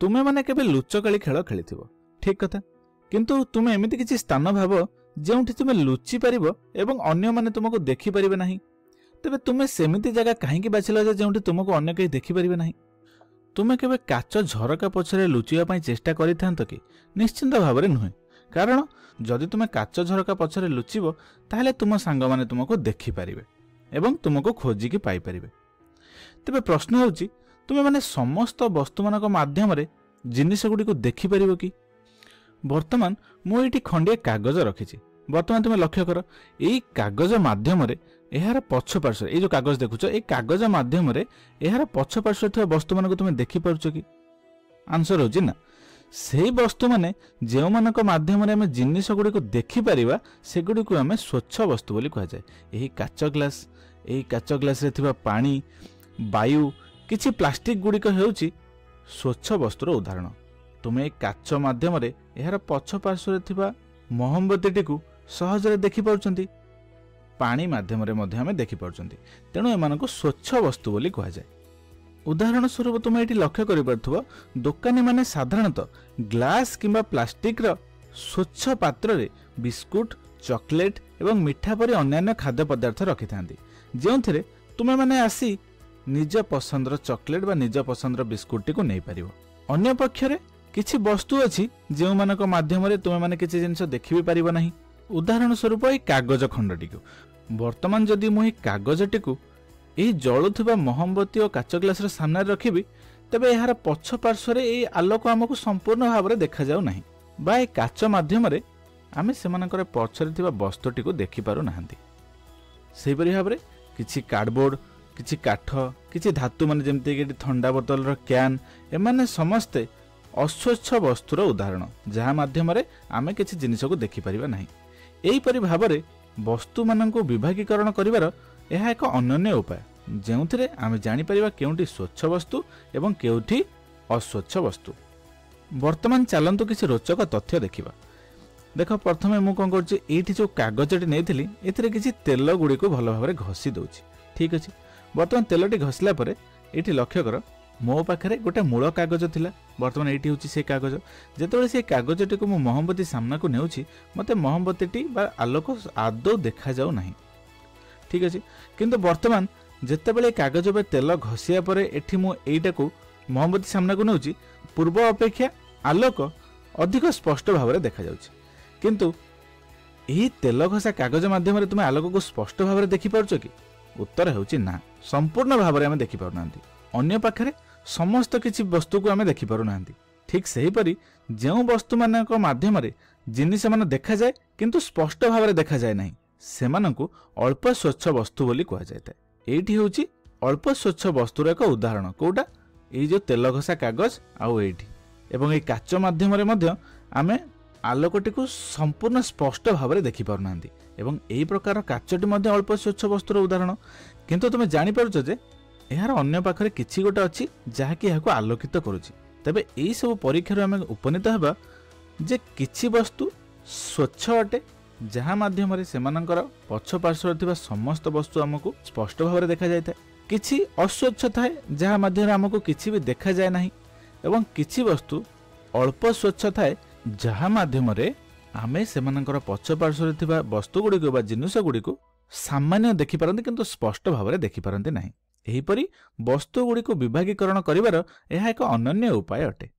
तुमे माने केबे लुचकाली खेल खेलिथिबो ठीक कथा किंतु तुमे एमिति किछि स्थान भाव जेउठी तुमे लुचि परिबो एवं अन्य माने तुमको देखि परिबे नाही तबे तुमे सेमिति जगह काहेकि बाछिलो जे जेउठी तुमको अन्य केहि देखि परिबे नाही तुमे केबे काच झरका पछरे लुचिया पई चेष्टा करिथांत कि निश्चिंत भाबरे नुहे कारण जदि तुमे काच झरका पछरे लुचिबो ताहले तुम सांग माने तुमको देखि परिबे एवं तुमको खोजी कि पाई परिबे तबे प्रश्न होउची तुमे माने समस्त वस्तु मानक माध्यम रे जिनिस गुडी को देखि परिबो कि वर्तमान मु एठी खंडिए कागज रखिछि वर्तमान तुमे लक्ष्य कर एई कागज माध्यम रे एहार पछ पार्श्व ए जो कागज देखुछ ए कागज माध्यम रे एहार पछ पार्श्व थवा वस्तु मानक तुमे देखि पारुछ कि आंसर होची ना सेही वस्तु माने जेउ मानक माध्यम रे हम जिनिस गुडी को देखि परिबा से गुडी को हम स्वच्छ वस्तु बोली कहा जाय एही काच ग्लास रे थिबा पानी वायु किछि प्लास्टिक गुडी को हेउची स्वच्छ वस्तुर उदाहरण तुमे काच माध्यम रे एहार पछ पार्श्व रे थिबा मोहम्बती को सहज रे देखि पाउछंती पानी माध्यम रे मध्ये हमें देखि पाउछंती तेणु एमानको स्वच्छ वस्तु बोली कहा जाय उदाहरण स्वरूप तुम ये लक्ष्य कर दुकानी माने साधारणतः ग्लास किंबा प्लास्टिक रो स्वच्छ पात्र रे बिस्कुट चॉकलेट एवं मिठा परी अन्य खाद्य पदार्थ रखि थांती जेउथिरे तुमे माने आसी निज पसंदर चॉकलेट बा निज पसंदर बिस्कुट टी को नै परिबो अन्य पक्षरे किछि वस्तु अछि जेउ मानक माध्यम रे तुमे माने किछि जिंस देखि भी परिबो नाही उदाहरण स्वरूप ए कागज खंडटी को वर्तमान जदि मु ए कागज टी को एही जळुथिबा मोहम्बती और काच ग्लास सामने रखिबी तबे एहार पछ पार्श्व रे ए आलोक हमकु संपूर्ण भाव रे देखा जाउ नाही बा ए काच माध्यम रे आमे सेमानकर पछरे थिबा वस्तुटी को देखि पारु नाहंती सेहि परि भाव रे किछि कार्डबोर्ड किछि काठ किछि धातु माने जेमते कि ठंडा बोतल रो क्यान एमाने समस्ते अस्वच्छ वस्तुर उदाहरण जहा माध्यम रे आमे किछि जिनिस को देखि परिबा नाही एही परि भाव रे वस्तु माननको विभागीकरण करिवार यह एक अनन्य उपाय जेउथिरे आमे जानि परिबा केउठी स्वच्छ वस्तु एवं केउठी अस्वच्छ वस्तु वर्तमान चलंतु किछि रोचक तथ्य देखिबा देख प्रथमे मु कोन करछि एठी जो कागजटी नेथिली एथिरे किछि तेल गुडी को भलो भाबरे घसी दउछि ठीक अछि वर्तमान तेलटी घसला परे एठी लक्ष्य कर मो पाखरे गोटे मूल कागज थिला वर्तमान एठी होछि से कागज जेतबेले से कागजटी को मु मोहम्बती सामना को नेउछि मते मोहम्बतीटी बा आलोक आदौ देखा जाउ नाही ठीक अछि किंतु वर्तमान जेतेबेले कागज पे तेल घसिया परे एठी मु एइटा को मोहम्बती सामना को नेउछि पूर्व अपेक्षा आलोक अधिक स्पष्ट भाव रे देखा जाउछि किंतु एही तेल घसा कागज माध्यम रे तुमे आलोक को स्पष्ट भाव रे देखि पारुछ कि उत्तर हेउछि ना संपूर्ण भाव रे हम देखि पारु नांती अन्य पाखरे समस्त किछि वस्तु को हमें देखि पारु नांती ठीक सही परि जेउ वस्तु मानक माध्यम रे जिनिस मन देखा जाय किंतु स्पष्ट भाव रे देखा जाय नाही सेमानंकु अल्प स्वच्छ वस्तु बोली कहा जायता एठी होछि अल्प स्वच्छ वस्तुर एक उदाहरण कोटा ए जो तेल घसा कागज आउ एठी एवं ए काच माध्यम रे मध्य आमे आलोकटी को संपूर्ण स्पष्ट भाव रे देखि पारु नांती एवं एही प्रकार काचटी मध्य अल्प स्वच्छ वस्तुर उदाहरण किंतु तुमे जानि पारुछ जे एहार अन्य पाखरे किछि गोटा अछि जहा कि एहाको आलोकित करूछि तबे एही सब परीक्षा रे आमे उपनीत हेबा जे किछि वस्तु स्वच्छ अटे जहा माध्यम रे सेमानकर पछ पार्श्व थिबा समस्त वस्तु हमकु स्पष्ट भाव रे देखा जायता किछि अस्वच्छ थाए जहा माध्यम रे हमकु किछि भी देखा जाय नाही एवं किछि वस्तु अल्प स्वच्छ थाए जहा माध्यम रे आमे सेमानकर पछ पार्श्व रे थिबा वस्तु गुडी को बा जिनिस गुडी को सामान्य देखि पारंती किंतु स्पष्ट भाव रे देखि पारंती नाही एही परि वस्तु गुडी को विभागीकरण करिवार एहा एक अनन्य उपाय अटे।